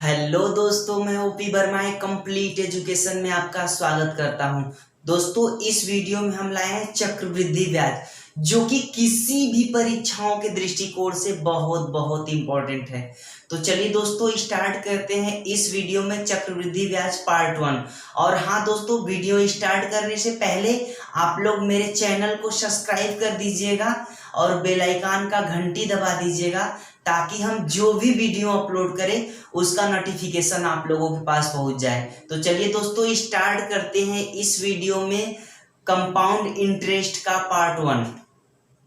Hello दोस्तों, मैं OP Verma complete education में आपका स्वागत करता हूं। दोस्तों, इस वीडियो में हम लाए हैं चक्रवृद्धि ब्याज, जो कि किसी भी परीक्षाओं के दृष्टिकोण से बहुत बहुत इंपॉर्टेंट है। तो चलिए दोस्तों, स्टार्ट करते हैं इस वीडियो में चक्रवृद्धि ब्याज पार्ट 1। और हाँ दोस्तों, वीडियो स्टार्ट करने से पहले आप लोग मेरे चैनल को सब्सक्राइब कर दीजिएगा और बेल आइकन का घंटी दबा दीजिएगा, ताकि हम जो भी वीडियो अपलोड करें उसका नोटिफिकेशन आप लोगों के पास पहुंच जाए। तो चलिए दोस्तों, स्टार्ट करते हैं इस वीडियो में कंपाउंड इंटरेस्ट का पार्ट 1।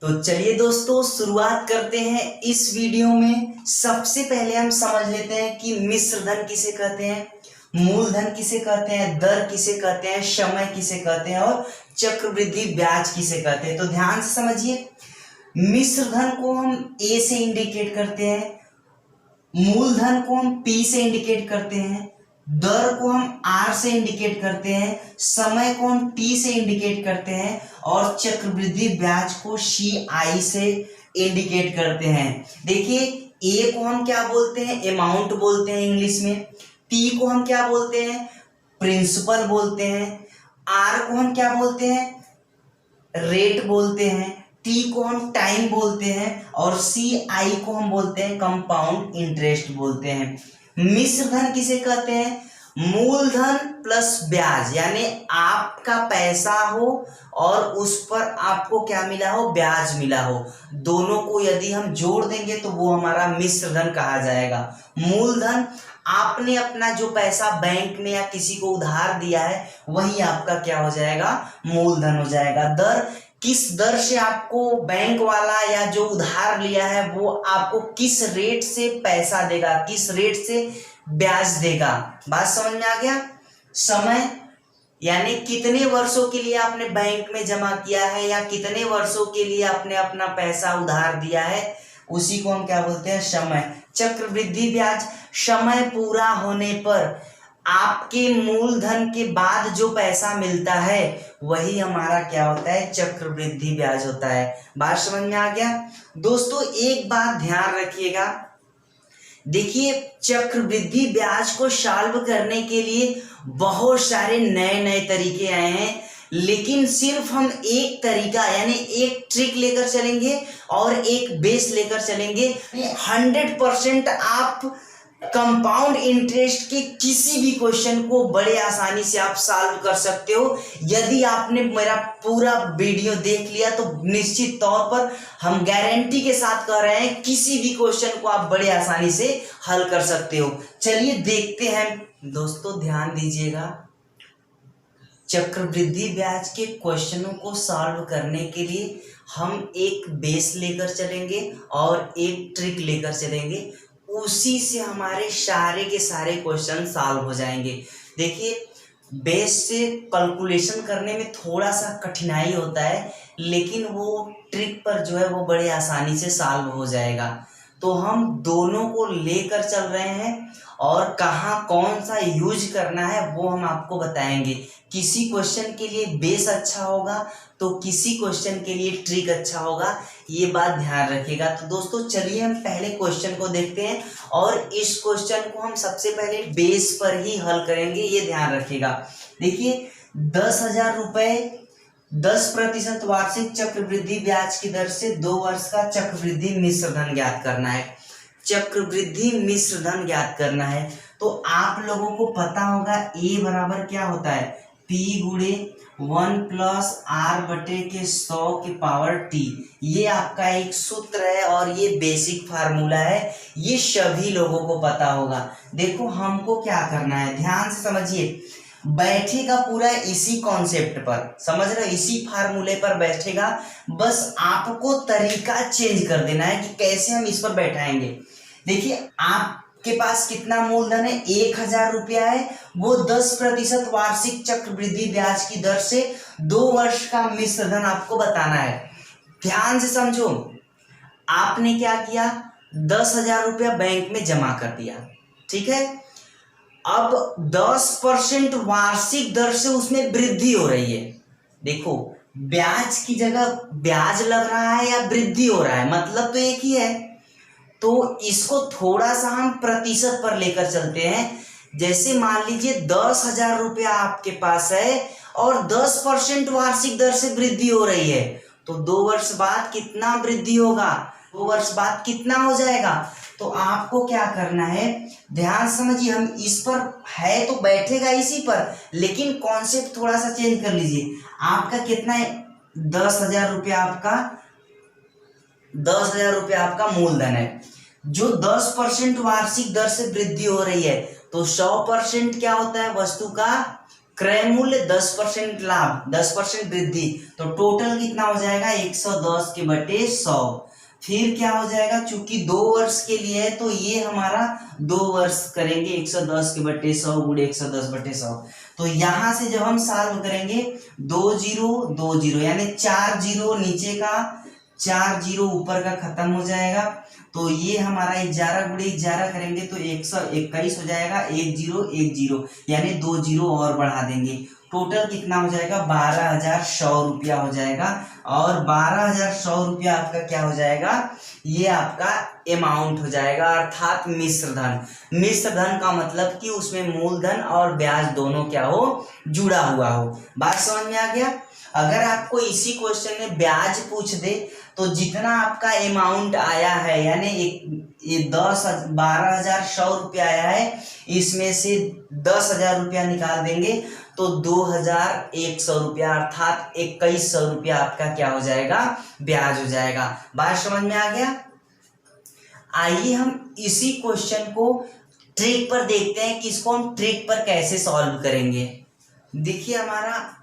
तो चलिए दोस्तों, शुरुआत करते हैं इस वीडियो में। सबसे पहले हम समझ लेते हैं कि मिश्र धन किसे कहते हैं, मूलधन किसे कहते हैं, दर किसे कहते हैं, समय किसे कहते हैं और चक्रवृद्धि ब्याज किसे कहते हैं। तो ध्यान से समझिए। मिश्र धन को हम ए से इंडिकेट करते हैं, मूलधन को हम पी से इंडिकेट करते हैं, दर को हम आर से इंडिकेट करते हैं, समय को हम टी से इंडिकेट करते हैं और चक्रवृद्धि ब्याज को सी आई से इंडिकेट करते हैं। देखिए, ए को हम क्या बोलते हैं, अमाउंट बोलते हैं इंग्लिश में। पी को हम क्या बोलते हैं, प्रिंसिपल बोलते हैं। आर को हम क्या बोलते हैं, रेट बोलते हैं। टी को हम टाइम बोलते हैं और सी आई को हम बोलते हैं कंपाउंड इंटरेस्ट बोलते हैं। मिश्र धन किसे कहते हैं, मूलधन प्लस ब्याज, यानी आपका पैसा हो और उस पर आपको क्या मिला हो, ब्याज मिला हो। दोनों को यदि हम जोड़ देंगे तो वो हमारा मिश्र धन कहा जाएगा। मूलधन, आपने अपना जो पैसा बैंक में या किसी को उधार दिया है वही आपका क्या हो जाएगा, मूलधन हो जाएगा। दर, किस दर से आपको बैंक वाला या जो उधार लिया है वो आपको किस रेट से पैसा देगा, किस रेट से ब्याज देगा। बात समझ में आ गया। समय, यानी कितने वर्षों के लिए आपने बैंक में जमा किया है या कितने वर्षों के लिए आपने अपना पैसा उधार दिया है, उसी को हम क्या बोलते हैं, समय। चक्रवृद्धि ब्याज, समय पूरा होने पर आपके मूलधन के बाद जो पैसा मिलता है वही हमारा क्या होता है, चक्रवृद्धि ब्याज होता है। बात समझ में आ गया। दोस्तों, एक बात ध्यान रखिएगा। देखिए, चक्रवृद्धि ब्याज को सॉल्व करने के लिए बहुत सारे नए नए तरीके आए हैं, लेकिन सिर्फ हम एक तरीका यानी एक ट्रिक लेकर चलेंगे और एक बेस लेकर चलेंगे। 100% आप कंपाउंड इंटरेस्ट के किसी भी क्वेश्चन को बड़े आसानी से आप सॉल्व कर सकते हो। यदि आपने मेरा पूरा वीडियो देख लिया तो निश्चित तौर पर हम गारंटी के साथ कह रहे हैं किसी भी क्वेश्चन को आप बड़े आसानी से हल कर सकते हो। चलिए देखते हैं। दोस्तों ध्यान दीजिएगा, चक्रवृद्धि ब्याज के क्वेश्चनों को सॉल्व करने के लिए हम एक बेस लेकर चलेंगे और एक ट्रिक लेकर चलेंगे। उसी से हमारे सारे के सारे क्वेश्चन सॉल्व हो जाएंगे। देखिए, बेस से कैलकुलेशन करने में थोड़ा सा कठिनाई होता है, लेकिन वो ट्रिक पर जो है वो बड़े आसानी से सॉल्व हो जाएगा। तो हम दोनों को लेकर चल रहे हैं और कहाँ कौन सा यूज करना है वो हम आपको बताएंगे। किसी क्वेश्चन के लिए बेस अच्छा होगा तो किसी क्वेश्चन के लिए ट्रिक अच्छा होगा, ये बात ध्यान रखिएगा। तो दोस्तों चलिए हम पहले क्वेश्चन को देखते हैं और इस क्वेश्चन को हम सबसे पहले बेस पर ही हल करेंगे, ये ध्यान रखिएगा। देखिए, 10,000 रुपए 10% वार्षिक चक्रवृद्धि ब्याज की दर से 2 वर्ष का चक्रवृद्धि मिश्र धन ज्ञात करना है। चक्रवृद्धि मिश्र धन ज्ञात करना है। तो आप लोगों को पता होगा ए बराबर क्या होता है, पी गुणे 1 प्लस आर बटे के 100 के पावर टी। ये आपका एक सूत्र है और ये बेसिक फार्मूला है, ये सभी लोगों को पता होगा। देखो, हमको क्या करना है, ध्यान से समझिए। बैठेगा पूरा इसी कॉन्सेप्ट पर, समझ रहे हो, इसी फार्मूले पर बैठेगा। बस आपको तरीका चेंज कर देना है कि कैसे हम इस पर बैठाएंगे। देखिए, आपके पास कितना मूलधन है, 1,000 रुपया है। वो 10% वार्षिक चक्रवृद्धि ब्याज की दर से 2 वर्ष का मिश्र धन आपको बताना है। ध्यान से समझो, आपने क्या किया, 10,000 रुपया बैंक में जमा कर दिया, ठीक है। अब 10% वार्षिक दर से उसमें वृद्धि हो रही है। देखो, ब्याज की जगह ब्याज लग रहा है या वृद्धि हो रहा है, मतलब तो एक ही है। तो इसको थोड़ा सा हम प्रतिशत पर लेकर चलते हैं। जैसे मान लीजिए 10,000 रुपया आपके पास है और 10% वार्षिक दर से वृद्धि हो रही है, तो 2 वर्ष बाद कितना वृद्धि होगा, 2 वर्ष बाद कितना हो जाएगा। तो आपको क्या करना है, ध्यान समझिए, हम इस पर है तो बैठेगा इसी पर, लेकिन कॉन्सेप्ट थोड़ा सा चेंज कर लीजिए। आपका कितना है, 10,000 रुपया आपका, 10,000 रुपया आपका मूलधन है, जो 10% वार्षिक दर से वृद्धि हो रही है। तो 100% क्या होता है, वस्तु का क्रय मूल्य, 10% लाभ, 10% वृद्धि, तो टोटल कितना हो जाएगा, 110 के बटे 100। फिर क्या हो जाएगा, चूंकि 2 वर्ष के लिए है तो ये हमारा 2 वर्ष करेंगे, 110 के बटे 100 गुणे 110 बटे 100। तो यहां से जब हम सॉल्व करेंगे 2 जीरो 2 जीरो, यानी 4 जीरो नीचे का, 4 जीरो ऊपर का खत्म हो जाएगा। तो ये हमारा 11 गुणे 11 करेंगे तो 121 हो जाएगा, 1 जीरो 1 जीरो, यानी 2 जीरो और बढ़ा देंगे। टोटल कितना हो जाएगा, 12,100 रुपया हो जाएगा। और 12,100 रुपया आपका क्या हो जाएगा, ये आपका अमाउंट हो जाएगा, अर्थात मिश्र धन। मिश्र धन का मतलब कि उसमें मूलधन और ब्याज दोनों क्या हो, जुड़ा हुआ हो। बात समझ में आ गया। अगर आपको इसी क्वेश्चन में ब्याज पूछ दे तो जितना आपका अमाउंट आया है, यानी ये 12,100 रुपया आया है, इसमें से 10,000 रुपया निकाल देंगे तो 2,100 रुपया, अर्थात 2,100 रुपया आपका क्या हो जाएगा, ब्याज हो जाएगा। बात समझ में आ गया। आइए हम इसी क्वेश्चन को ट्रिक पर देखते हैं कि इसको हम ट्रिक पर कैसे सॉल्व करेंगे। देखिए, हमारा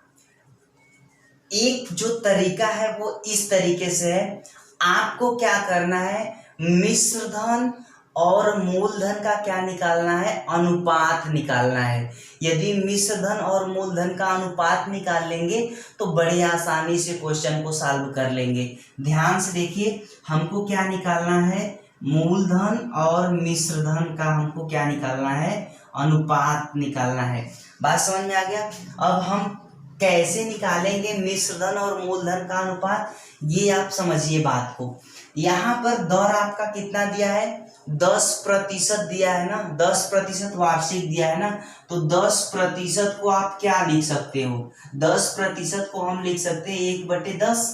एक जो तरीका है वो इस तरीके से है। आपको क्या करना है, मिश्र धन और मूलधन का क्या निकालना है, अनुपात निकालना है। यदि मिश्र धन और मूलधन का अनुपात निकाल लेंगे तो बड़ी आसानी से क्वेश्चन को सॉल्व कर लेंगे। ध्यान से देखिए, हमको क्या निकालना है, मूलधन और मिश्र धन का हमको क्या निकालना है, अनुपात निकालना है। बात समझ में आ गया। अब हम कैसे निकालेंगे मिश्र धन और मूलधन का अनुपात, ये आप समझिए बात को। यहाँ पर दर आपका कितना दिया है, 10% दिया है ना, 10% वार्षिक दिया है ना, तो 10% को आप क्या लिख सकते हो, 10% को हम लिख सकते हैं 1/10,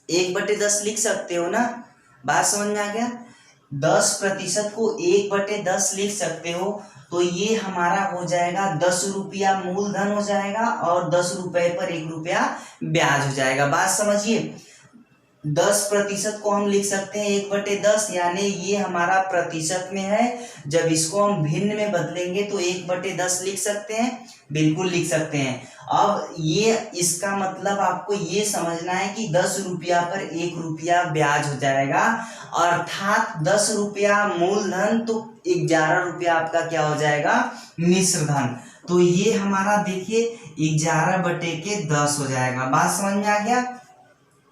1/10 लिख सकते हो ना। बात समझ में आ गया। 10% को 1/10 लिख सकते हो, तो ये हमारा हो जाएगा 10 रुपया मूलधन हो जाएगा और 10 रुपए पर 1 रुपया ब्याज हो जाएगा। बात समझिए, 10% को हम लिख सकते हैं 1/10, यानी ये हमारा प्रतिशत में है। जब इसको हम भिन्न में बदलेंगे तो 1/10 लिख सकते हैं, बिल्कुल लिख सकते हैं। अब ये इसका मतलब आपको ये समझना है कि 10 रुपया पर 1 रुपया ब्याज हो जाएगा, अर्थात 10 रुपया मूलधन तो 11 रुपया आपका क्या हो जाएगा, मिश्र धन। तो ये हमारा देखिए 11/10 हो जाएगा। बात समझ में आ गया,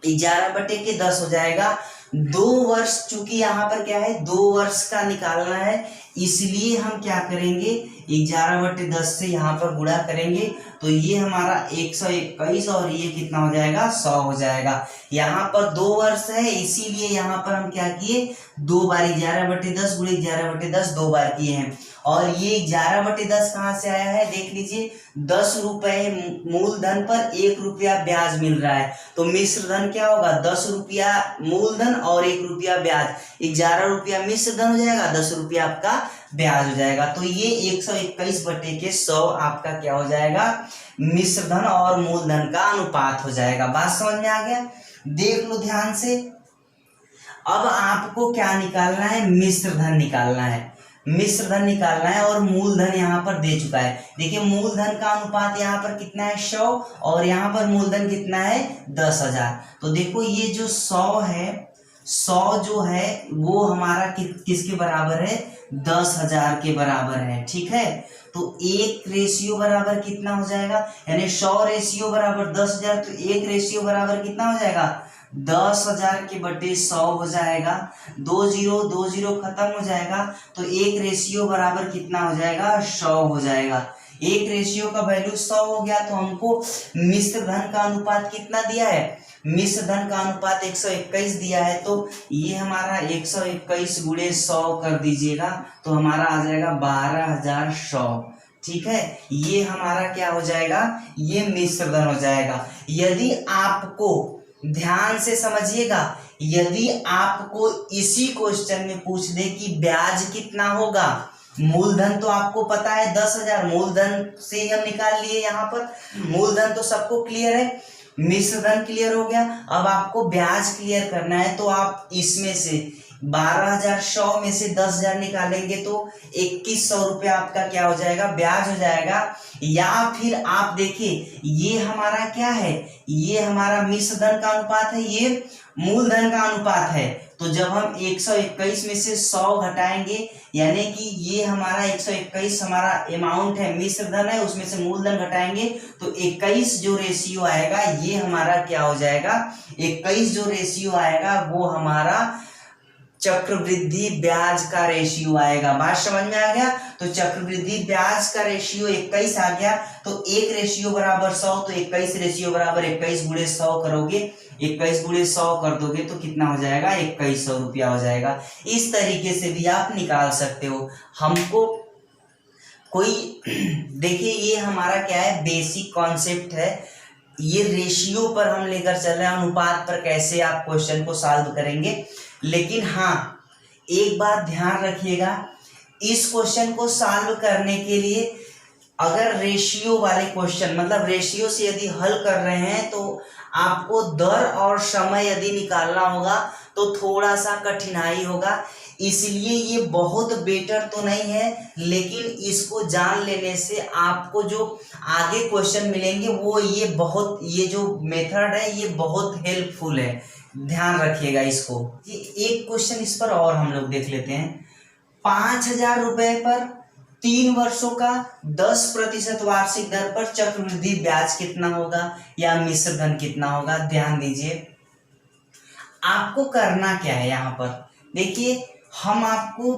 11/10 हो जाएगा। 2 वर्ष, चूंकि यहाँ पर क्या है, 2 वर्ष का निकालना है, इसलिए हम क्या करेंगे, 11/10 से यहाँ पर गुणा करेंगे तो ये हमारा 121 और ये कितना हो जाएगा, 100 हो जाएगा। यहाँ पर 2 वर्ष है, इसीलिए यहाँ पर हम क्या किए, 2 बार 11/10 गुणे 11/10 2 बार किए हैं। और ये 11/10 कहाँ से आया है, देख लीजिए, 10 रुपए मूलधन पर 1 रुपया ब्याज मिल रहा है, तो मिश्र धन क्या होगा, 10 रुपया मूलधन और 1 रुपया ब्याज, 11 रुपया मिश्र धन हो जाएगा, 10 रुपया आपका ब्याज हो जाएगा। तो ये 121/100 आपका क्या हो जाएगा, मिश्र धन और मूलधन का अनुपात हो जाएगा। बात समझ में आ गया। देख लो ध्यान से। अब आपको क्या निकालना है, मिश्र धन निकालना है, मिश्र धन निकालना है और मूलधन यहाँ पर दे चुका है। देखिए, मूलधन का अनुपात यहाँ पर कितना है, 100, और यहाँ पर मूलधन कितना है, 10,000। तो देखो ये जो 100 है, 100 जो है वो हमारा किसके बराबर है, 10,000 के बराबर है। ठीक है, तो 1 रेशियो बराबर कितना हो जाएगा, यानी 100 रेशियो बराबर 10,000, तो 1 रेशियो बराबर कितना हो जाएगा, 10,000 के बटे 100 हो जाएगा। 2 जीरो खत्म हो जाएगा, तो 1 रेशियो बराबर कितना हो जाएगा, 100 हो जाएगा। 1 रेशियो का वैल्यू 100 हो गया, तो हमको मिश्र धन का अनुपात कितना दिया है, मिश्र धन का अनुपात 121 दिया है, तो ये हमारा 121 गुणे 100 कर दीजिएगा, तो हमारा आ जाएगा 12,100। ठीक है, ये हमारा क्या हो जाएगा, ये मिश्र धन हो जाएगा। यदि आपको ध्यान से समझिएगा, यदि आपको इसी क्वेश्चन में पूछ दे कि ब्याज कितना होगा, मूलधन तो आपको पता है 10,000, मूलधन से ही हम निकाल लिए, यहाँ पर मूलधन तो सबको क्लियर है, मिश्र धन क्लियर हो गया। अब आपको ब्याज क्लियर करना है, तो आप इसमें से 12,100 में से 10,000 निकालेंगे तो 2,100 रुपया आपका क्या हो जाएगा, ब्याज हो जाएगा। या फिर आप देखिए, ये हमारा क्या है, ये हमारा मिश्र धन का अनुपात है, ये मूलधन का अनुपात है। तो जब हम 121 में से 100 घटाएंगे, यानी कि ये हमारा 121 हमारा अमाउंट है, मिश्र धन है, उसमें से मूलधन घटाएंगे तो 21 जो रेशियो आएगा, ये हमारा क्या हो जाएगा, 21 जो रेशियो आएगा वो हमारा चक्रवृद्धि ब्याज का रेशियो आएगा। बात समझ में आ गया? तो चक्रवृद्धि ब्याज का रेशियो 21 आ गया, तो 1 रेशियो बराबर 100, तो 21 रेशियो बराबर 21 गुणे 100 करोगे, 21 गुणे 100 कर दोगे तो कितना हो जाएगा, 2,100 रुपया हो जाएगा। इस तरीके से भी आप निकाल सकते हो। हमको कोई देखिए, ये हमारा क्या है, बेसिक कॉन्सेप्ट है, ये रेशियो पर हम लेकर चल रहे हैं, अनुपात पर कैसे आप क्वेश्चन को सॉल्व करेंगे। लेकिन हाँ, एक बात ध्यान रखिएगा, इस क्वेश्चन को सॉल्व करने के लिए अगर रेशियो वाले क्वेश्चन, मतलब रेशियो से यदि हल कर रहे हैं, तो आपको दर और समय यदि निकालना होगा तो थोड़ा सा कठिनाई होगा। इसलिए ये बहुत बेटर तो नहीं है, लेकिन इसको जान लेने से आपको जो आगे क्वेश्चन मिलेंगे वो ये जो मेथड है ये बहुत हेल्पफुल है। ध्यान रखिएगा इसको। ये एक क्वेश्चन इस पर और हम लोग देख लेते हैं। 5,000 रुपए पर 3 वर्षों का 10% वार्षिक दर पर चक्रवृद्धि ब्याज कितना होगा या मिश्र धन कितना होगा। ध्यान दीजिए, आपको करना क्या है यहाँ पर। देखिए, हम आपको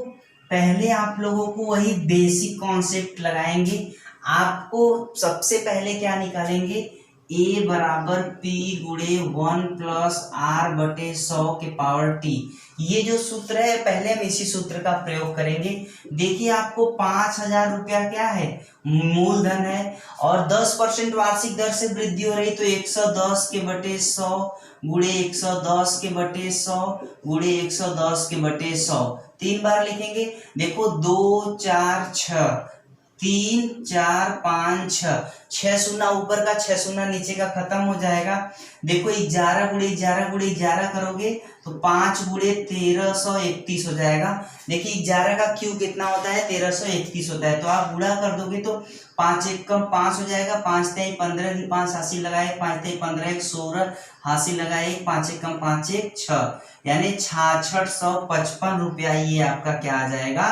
पहले आप लोगों को वही बेसिक कॉन्सेप्ट लगाएंगे। आपको सबसे पहले क्या निकालेंगे, A बराबर P गुणे 1 प्लस R बटे 100 के पावर T। ये जो सूत्र है, पहले हम इसी सूत्र का प्रयोग करेंगे। देखिए, आपको 5,000 रुपया क्या है, मूलधन है, और 10% वार्षिक दर से वृद्धि हो रही, तो 110 के बटे 100 गुणे 110 के बटे 100 गुणे 110 के बटे 100। 3 बार लिखेंगे। देखो, 2 4 6, 3 4 5 6, 6 शून्य ऊपर का, 6 शून्य नीचे का खत्म हो जाएगा। देखो, 11 गुणे 11 गुणे 11 करोगे तो 5 गुणे 1331 हो जाएगा। देखिए, 11 का क्यूब कितना होता है, 1331 होता है। तो आप गुणा कर दोगे तो 5 1 कम 5 हो जाएगा, 5 3 15, 5 हासिल लगाए, 5 3 15 1 16 हासिल लगाए, 5 1 कम 5 1 6, यानी 6655 रुपया ये आपका क्या आ जाएगा,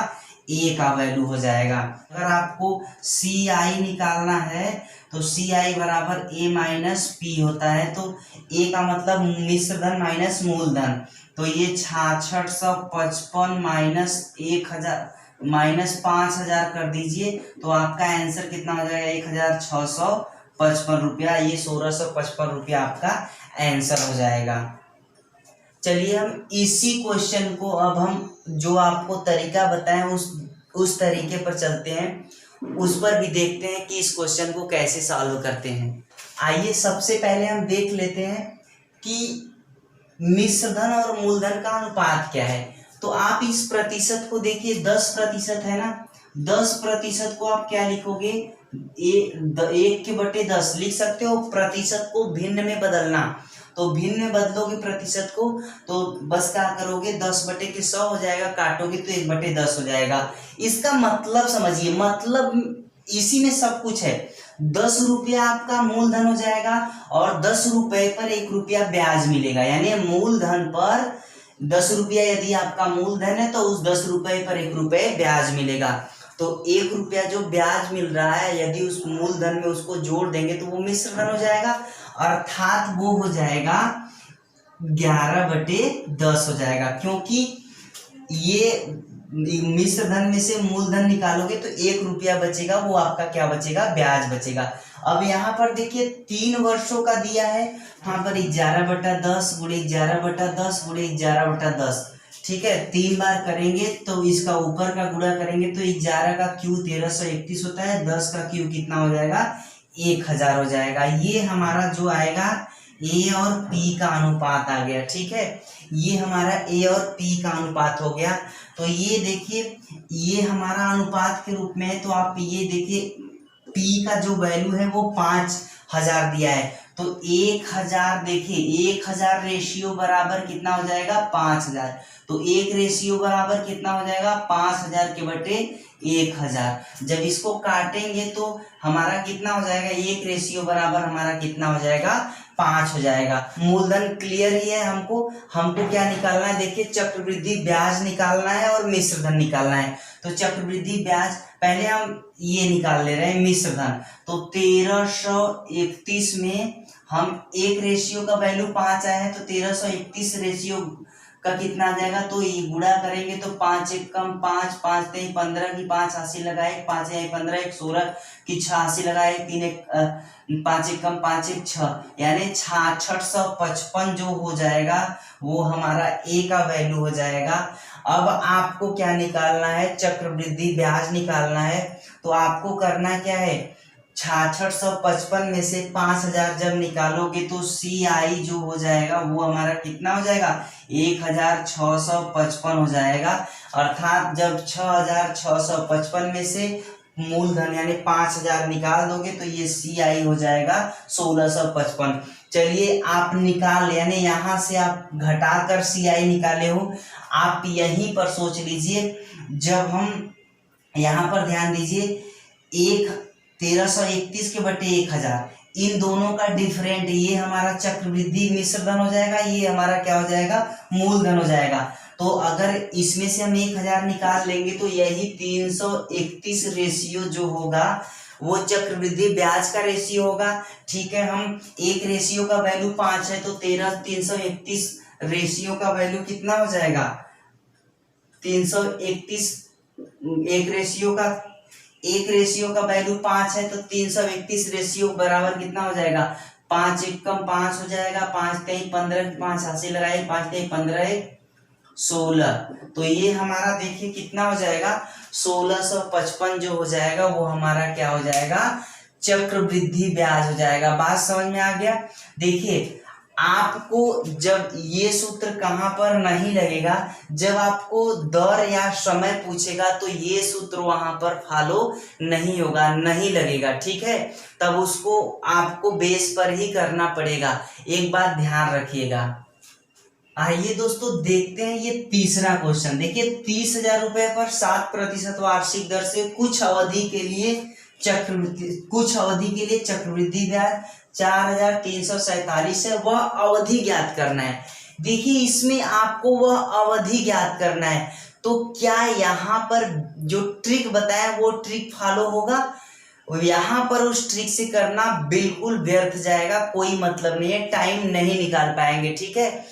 ए का वैल्यू हो जाएगा। अगर आपको CI निकालना है तो CI बराबर A माइनस P होता है। तो A का मतलब मिश्र धन माइनस मूलधन, तो ये 6655 माइनस 1,000 माइनस 5,000 कर दीजिए, तो आपका आंसर कितना हो जाएगा, 1,655 रुपया। ये 1,655 रुपया आपका आंसर हो जाएगा। चलिए, हम इसी क्वेश्चन को अब हम जो आपको तरीका बताएं उस तरीके पर चलते हैं, उस पर भी देखते हैं कि इस क्वेश्चन को कैसे सॉल्व करते हैं। आइए, सबसे पहले हम देख लेते हैं कि मिश्र धन और मूलधन का अनुपात क्या है। तो आप इस प्रतिशत को देखिए, 10% है ना, 10% को आप क्या लिखोगे, 1 के बटे 10 लिख सकते हो। प्रतिशत को भिन्न में बदलना, तो भिन्न में बदलोगे प्रतिशत को, तो बस क्या करोगे, 10 बटे के 100 हो जाएगा, काटोगे तो 1 बटे 10 हो जाएगा। इसका मतलब समझिए, मतलब इसी में सब कुछ है। 10 रुपया आपका मूलधन हो जाएगा और 10 रुपए पर 1 रुपया ब्याज मिलेगा, यानी मूलधन पर 10 रुपया यदि आपका मूलधन है तो उस 10 रुपए पर 1 रुपये ब्याज मिलेगा। तो 1 रुपया जो ब्याज मिल रहा है, यदि उस मूलधन में उसको जोड़ देंगे तो वो मिश्र धन हो जाएगा, अर्थात वो हो जाएगा 11 बटे 10 हो जाएगा। क्योंकि ये मिश्र धन में से मूलधन निकालोगे तो 1 रुपया बचेगा, वो आपका क्या बचेगा, ब्याज बचेगा। अब यहाँ पर देखिए 3 वर्षों का दिया है, यहाँ पर 11/10 गुणे 11/10 गुणे 11/10, ठीक है, 3 बार करेंगे तो इसका ऊपर का गुणा करेंगे तो 11 का क्यू 1331 होता है, 10 का क्यू कितना हो जाएगा, 1000 हो जाएगा। ये हमारा जो आएगा ए और पी का अनुपात आ गया, ठीक है, ये हमारा ए और पी का अनुपात हो गया। तो ये देखिए ये हमारा अनुपात के रूप में है, तो आप ये देखिए पी का जो वैल्यू है वो 5000 दिया है, तो 1000 देखिए 1000 रेशियो बराबर कितना हो जाएगा, 5000, तो 1 रेशियो बराबर कितना हो जाएगा, 5000 के बटे 1000। जब इसको काटेंगे तो हमारा कितना हो जाएगा, 1 रेशियो बराबर हमारा कितना हो जाएगा, 5 हो जाएगा। मूलधन क्लियर ही है, हमको क्या निकालना है, देखिए चक्रवृद्धि ब्याज निकालना है और मिश्र धन निकालना है। तो चक्रवृद्धि ब्याज पहले हम ये निकाल ले रहे हैं मिश्र धन, तो 1331 में हम 1 रेशियो का वैल्यू 5 आया है, तो 1331 रेशियो का कितना आ जाएगा, तो ये गुणा करेंगे तो 5 1 कम 5, 5 3 15 की 5 80 लगाए, 5 1 15 1 16 की 6 80 लगाए, 3 1 5 1 कम 5 1 6, यानी 6655 जो हो जाएगा वो हमारा ए का वैल्यू हो जाएगा। अब आपको क्या निकालना है, चक्रवृद्धि ब्याज निकालना है, तो आपको करना क्या है, 6655 में से 5000 जब निकालोगे तो सी आई जो हो जाएगा वो हमारा कितना हो जाएगा, 1655 हो जाएगा। अर्थात जब 6655 में से मूलधन यानी 5000 निकाल दोगे तो ये सी आई हो जाएगा 1655। चलिए आप निकाल, यानी यहाँ से आप घटाकर सी आई निकाले हो, आप यहीं पर सोच लीजिए, जब हम यहाँ पर ध्यान दीजिए 1331 के बटे 1000, इन दोनों का डिफरेंट, ये हमारा चक्रवृद्धि मिश्र धन हो जाएगा, ये हमारा क्या हो जाएगा, मूलधन हो जाएगा। तो अगर इसमें से हम 1000 निकाल लेंगे तो यही 331 रेशियो जो होगा वो चक्रवृद्धि ब्याज का रेशियो होगा, ठीक है। हम 1 रेशियो का वैल्यू 5 है, तो 331 रेशियो का वैल्यू कितना हो जाएगा, 331, 1 रेशियो का वैल्यू 5 है, तो 331 रेशियो बराबर कितना हो जाएगा, 5 1 कम 5 हो जाएगा, 5 3 15 की 5 80 लगाए, 5 3 15 16, तो ये हमारा देखिए कितना हो जाएगा, 1655 जो हो जाएगा वो हमारा क्या हो जाएगा, चक्रवृद्धि ब्याज हो जाएगा। बात समझ में आ गया। देखिए आपको जब ये सूत्र कहां पर नहीं लगेगा, जब आपको दर या समय पूछेगा तो ये सूत्र वहां पर फॉलो नहीं होगा, नहीं लगेगा, ठीक है, तब उसको आपको बेस पर ही करना पड़ेगा, एक बात ध्यान रखिएगा। आइए दोस्तों देखते हैं ये तीसरा क्वेश्चन। देखिए 30,000 रुपए पर 7% वार्षिक दर से कुछ अवधि के लिए चक्रवृद्धि ब्याज 4347 है, वह अवधि ज्ञात करना है। देखिए इसमें आपको वह अवधि ज्ञात करना है, तो क्या यहाँ पर जो ट्रिक बताया वो ट्रिक फॉलो होगा, यहाँ पर उस ट्रिक से करना बिल्कुल व्यर्थ जाएगा, कोई मतलब नहीं है, टाइम नहीं निकाल पाएंगे, ठीक है,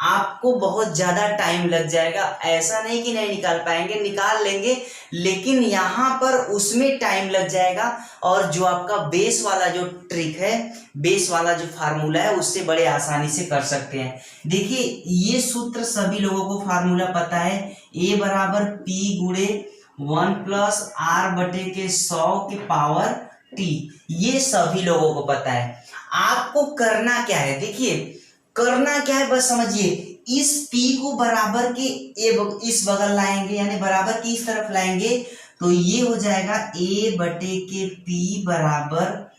आपको बहुत ज्यादा टाइम लग जाएगा। ऐसा नहीं कि नहीं निकाल पाएंगे, निकाल लेंगे, लेकिन यहाँ पर उसमें टाइम लग जाएगा, और जो आपका बेस वाला जो ट्रिक है, बेस वाला जो फार्मूला है, उससे बड़े आसानी से कर सकते हैं। देखिए ये सूत्र सभी लोगों को फार्मूला पता है, ए बराबर पी गुणे 1+r/100 टी, ये सभी लोगों को पता है। आपको करना क्या है, देखिए करना क्या है बस समझिए, इस P को बराबर के इस बगल लाएंगे, यानी बराबर की इस तरफ लाएंगे, तो ये हो जाएगा A/P बराबर,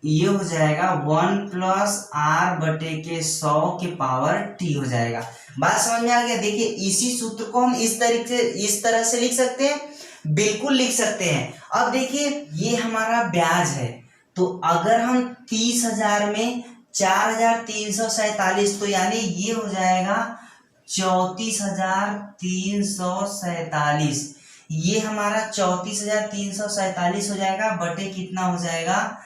ये हो जाएगा 1+r/100 हो जाएगा। बात समझ में आ गया। देखिए इसी सूत्र को हम इस तरह से लिख सकते हैं, बिल्कुल लिख सकते हैं। अब देखिए ये हमारा ब्याज है, तो अगर हम 30,000 में 4347, तो यानी ये हो जाएगा 34,347, ये हमारा 34,347 हो जाएगा, बटे कितना हो जाएगा,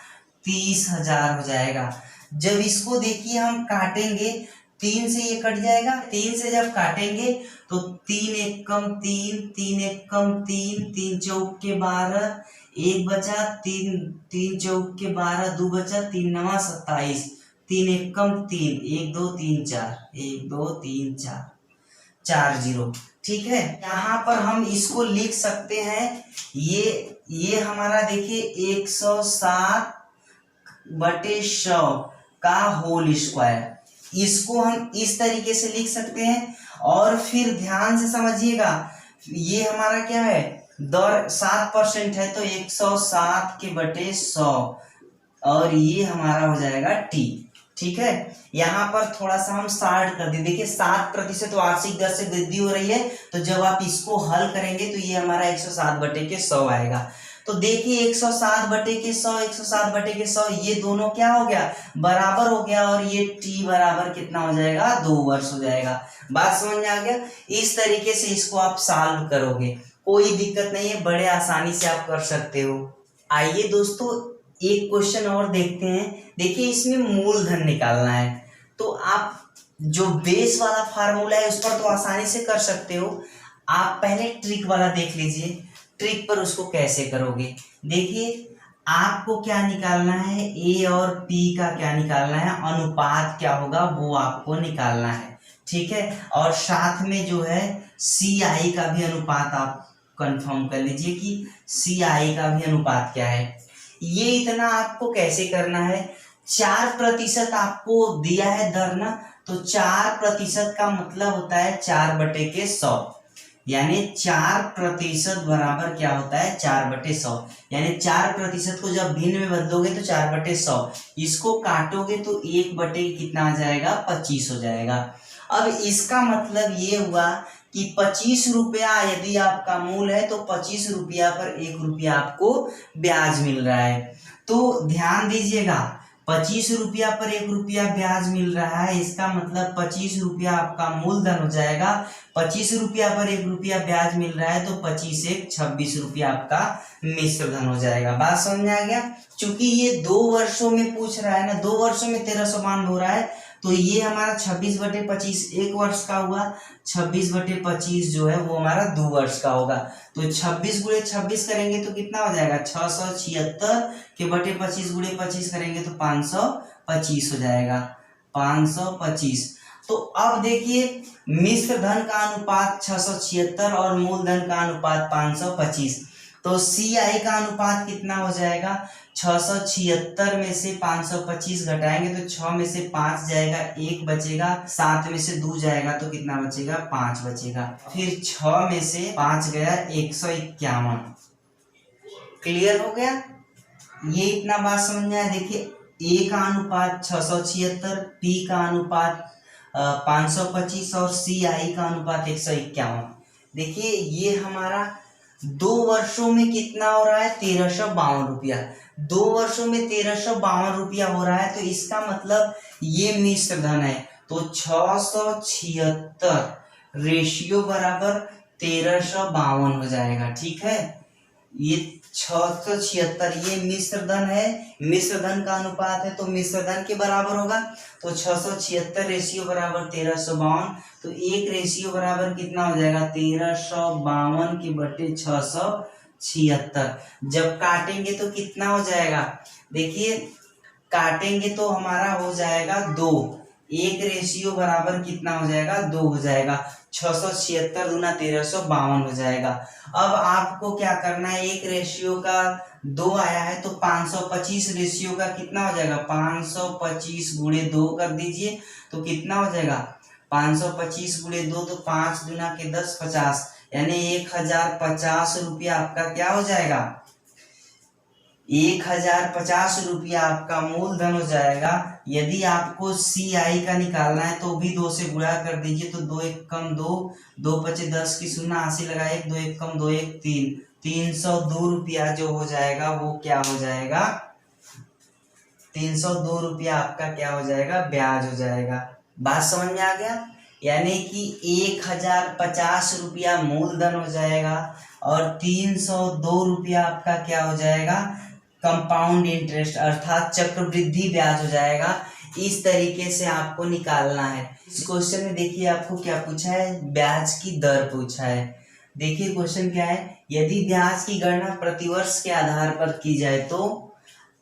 30,000 हो जाएगा। जब इसको देखिए हम काटेंगे 3 से ये कट जाएगा, 3 से जब काटेंगे तो 3 एकम 3, 3 एकम 3, 3 चौक के 12, 1 बचा, 3 चौक के 12, 2 बचा, 3 नवा 27, 3 एकम 3, 1 2 3 4, 1 2 3 4, 4 0। ठीक है, यहाँ पर हम इसको लिख सकते हैं, ये हमारा देखिए 107/100 का होल स्क्वायर, इसको हम इस तरीके से लिख सकते हैं। और फिर ध्यान से समझिएगा, ये हमारा क्या है, दर 7% है तो 107/100 और ये हमारा हो जाएगा टी। ठीक है, यहाँ पर थोड़ा सा हम साइड कर दें, देखिए 7% वार्षिक दर से वृद्धि हो रही है, तो जब आप इसको हल करेंगे तो ये हमारा 107/100 आएगा। तो देखिए 107/100, 107/100 ये दोनों क्या हो गया, बराबर हो गया, और ये t बराबर कितना हो जाएगा, 2 वर्ष हो जाएगा। बात समझ में आ गया। इस तरीके से इसको आप सॉल्व करोगे, कोई दिक्कत नहीं है, बड़े आसानी से आप कर सकते हो। आइए दोस्तों एक क्वेश्चन और देखते हैं। देखिए इसमें मूलधन निकालना है, तो आप जो बेस वाला फार्मूला है उस पर तो आसानी से कर सकते हो, आप पहले ट्रिक वाला देख लीजिए, ट्रिक पर उसको कैसे करोगे। देखिए आपको क्या निकालना है, ए और पी का क्या निकालना है, अनुपात क्या होगा वो आपको निकालना है। ठीक है, और साथ में जो है सी आई का भी अनुपात आप कंफर्म कर लीजिए कि सी आई का भी अनुपात क्या है। ये इतना आपको कैसे करना है, 4% आपको दिया है दर ना, तो 4% का मतलब होता है 4/100, यानी 4% बराबर क्या होता है, 4/100, यानी 4% को जब भिन्न में बदलोगे तो 4/100, इसको काटोगे तो 1 कितना आ जाएगा, 25 हो जाएगा। अब इसका मतलब ये हुआ कि 25 रुपया यदि आपका मूल है तो 25 रुपया पर 1 रुपया आपको ब्याज मिल रहा है। तो ध्यान दीजिएगा, 25 रुपया पर 1 रुपया ब्याज मिल रहा है, इसका मतलब 25 रुपया आपका मूलधन हो जाएगा। 25 रुपया पर 1 रुपया ब्याज मिल रहा है तो 25 1 26 रुपया आपका मिश्र धन हो जाएगा। बात समझ में आ गया। चूंकि ये 2 वर्षों में पूछ रहा है ना, 2 वर्षों में 1300 हो रहा है, तो ये हमारा 26/25 1 वर्ष का हुआ, 26/25 जो है वो हमारा 2 वर्ष का होगा। तो 26 × 26 करेंगे तो कितना हो जाएगा, 676 के बटे 25 × 25 करेंगे तो 525 हो जाएगा, 525। तो अब देखिए मिश्र धन का अनुपात 676 और मूलधन का अनुपात 525, तो सी आई का अनुपात कितना हो जाएगा, 676 में से 525 घटाएंगे तो 6 में से 5 जाएगा, 1 बचेगा, 7 में से 2 जाएगा तो कितना बचेगा, 5 बचेगा, फिर 6 में से 5 गया 151। क्लियर हो गया, ये इतना बात समझ में आया। देखिए ए का अनुपात 676, पी का अनुपात 525 और सी आई का अनुपात 151। देखिए ये हमारा 2 वर्षों में कितना हो रहा है, 1352 रुपया। 2 वर्षों में 1352 रुपया हो रहा है, तो इसका मतलब ये मिश्र धन है। तो 676 रेशियो बराबर 1352 हो जाएगा। ठीक है, ये 676 ये मिश्र धन है, मिश्र धन का अनुपात है तो मिश्र धन के बराबर होगा। तो 676 रेशियो बराबर 1352, तो 1 रेशियो बराबर कितना हो जाएगा, 1352 के बटे 676। जब काटेंगे तो कितना हो जाएगा, देखिए काटेंगे तो हमारा हो जाएगा 2, 1 रेशियो बराबर कितना हो जाएगा, 2 हो जाएगा, 676 दूना 1352 हो जाएगा। अब आपको क्या करना है, 1 रेशियो का 2 आया है तो 525 रेशियो का कितना हो जाएगा, 525 × 2 कर दीजिए तो कितना हो जाएगा, 525 × 2 तो 5 दूना के 10 50, यानी 1050 रुपया आपका क्या हो जाएगा, 1050 रुपया आपका मूलधन हो जाएगा। यदि आपको सी आई का निकालना है तो भी 2 से गुणा कर दीजिए, तो 2 1 कम 2, 2 पचे 10 की 0 80 लगा 1, 2 1 कम 2 1 3, 302 रुपया जो हो जाएगा वो क्या हो जाएगा, 302 रुपया आपका क्या हो जाएगा, ब्याज हो जाएगा। बात समझ में आ गया, यानी कि 1050 रुपया मूलधन हो जाएगा और 302 रुपया आपका क्या हो जाएगा, कंपाउंड इंटरेस्ट अर्थात चक्रवृद्धि ब्याज हो जाएगा। इस तरीके से आपको निकालना है। इस क्वेश्चन में देखिए आपको क्या पूछा है, ब्याज की दर पूछा है। देखिए क्वेश्चन क्या है, यदि ब्याज की गणना प्रतिवर्ष के आधार पर की जाए तो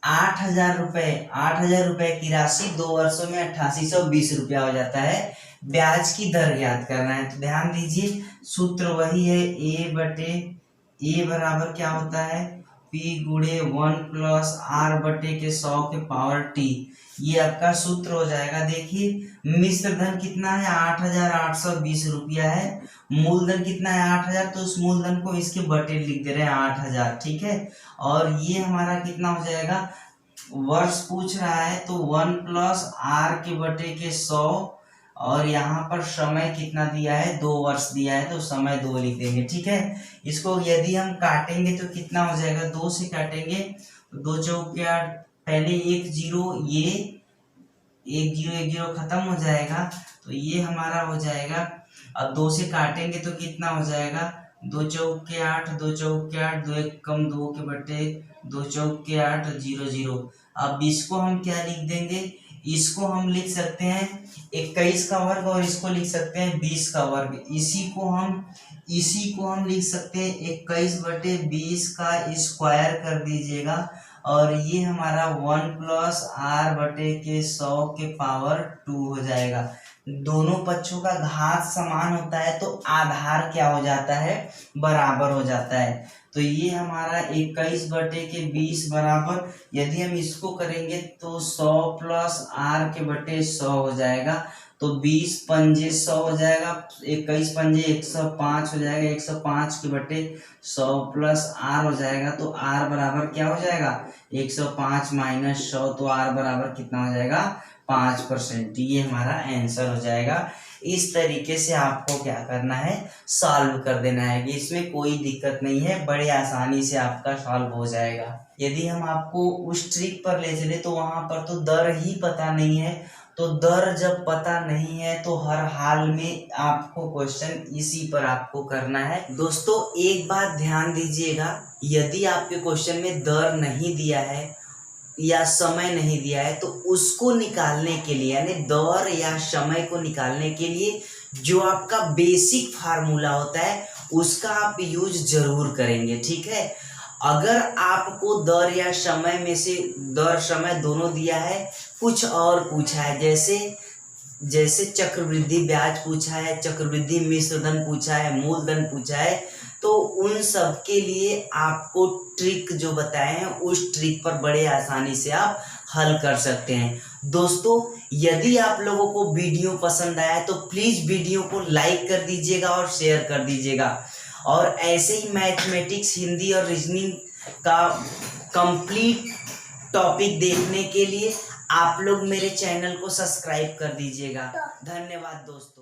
8,000 रुपए की राशि 2 वर्षों में 8820 रुपया हो जाता है। ब्याज की दर ज्ञात करना है। तो ध्यान दीजिए सूत्र वही है, ए बराबर क्या होता है, पी गुणे 1 प्लस आर बटे के 100 के पावर टी। ये आपका सूत्र हो जाएगा। देखिए मिश्र धन कितना है, 8,820 रुपया है। मूलधन कितना है, 8,000, तो उस मूलधन को इसके बटे लिख दे रहे हैं 8,000, ठीक है। और ये हमारा कितना हो जाएगा, वर्ष पूछ रहा है तो 1 प्लस आर के बटे के 100, और यहाँ पर समय कितना दिया है, 2 वर्ष दिया है, तो समय 2 लिख देंगे, ठीक है। इसको यदि हम काटेंगे तो कितना हो जाएगा, 2 से काटेंगे तो 2 चौके 8, पहले 1 0, ये 1 0 खत्म हो जाएगा, तो ये हमारा हो जाएगा। अब 2 से काटेंगे तो कितना हो जाएगा, 2 चौके 8, 2 चौके 8, 2 1 कम 2 के बटे 2 चौके 8, 0 0। अब इसको हम क्या लिख देंगे, इसको हम लिख सकते हैं 21 का वर्ग, और इसको लिख सकते हैं 20 का वर्ग। इसी को हम लिख सकते हैं 21 बटे 20 का स्क्वायर कर दीजिएगा, और ये हमारा 1 प्लस आर बटे के 100 के पावर 2 हो जाएगा। दोनों पक्षों का घात समान होता है तो आधार क्या हो जाता है, बराबर हो जाता है। तो ये हमारा 21 बटे के 20 बराबर, यदि हम इसको करेंगे तो 100 प्लस आर के बटे 100 हो जाएगा, तो 20 पंजे 100 हो जाएगा, 21 पंजे 105 हो जाएगा, 105 के बटे 100 प्लस आर हो जाएगा, तो आर बराबर क्या हो जाएगा, 105 माइनस 100, तो आर बराबर कितना हो जाएगा, 5%। ये हमारा आंसर हो जाएगा। इस तरीके से आपको क्या करना है, सॉल्व कर देना है। इसमें कोई दिक्कत नहीं है, बड़े आसानी से आपका सॉल्व हो जाएगा। यदि हम आपको उस ट्रिक पर ले चले तो वहां पर तो दर ही पता नहीं है, तो दर जब पता नहीं है तो हर हाल में आपको क्वेश्चन इसी पर आपको करना है। दोस्तों एक बात ध्यान दीजिएगा, यदि आपके क्वेश्चन में दर नहीं दिया है या समय नहीं दिया है तो उसको निकालने के लिए, यानी दर या समय को निकालने के लिए जो आपका बेसिक फार्मूला होता है उसका आप यूज जरूर करेंगे, ठीक है। अगर आपको दर या समय में से, दर समय दोनों दिया है, कुछ और पूछा है, जैसे चक्रवृद्धि ब्याज पूछा है, चक्रवृद्धि मिश्र धन पूछा है, मूलधन पूछा है, तो उन सब के लिए आपको ट्रिक जो बताए हैं उस ट्रिक पर बड़े आसानी से आप हल कर सकते हैं। दोस्तों यदि आप लोगों को वीडियो पसंद आया तो प्लीज वीडियो को लाइक कर दीजिएगा और शेयर कर दीजिएगा, और ऐसे ही मैथमेटिक्स, हिंदी और रीजनिंग का कंप्लीट टॉपिक देखने के लिए आप लोग मेरे चैनल को सब्सक्राइब कर दीजिएगा। धन्यवाद दोस्तों।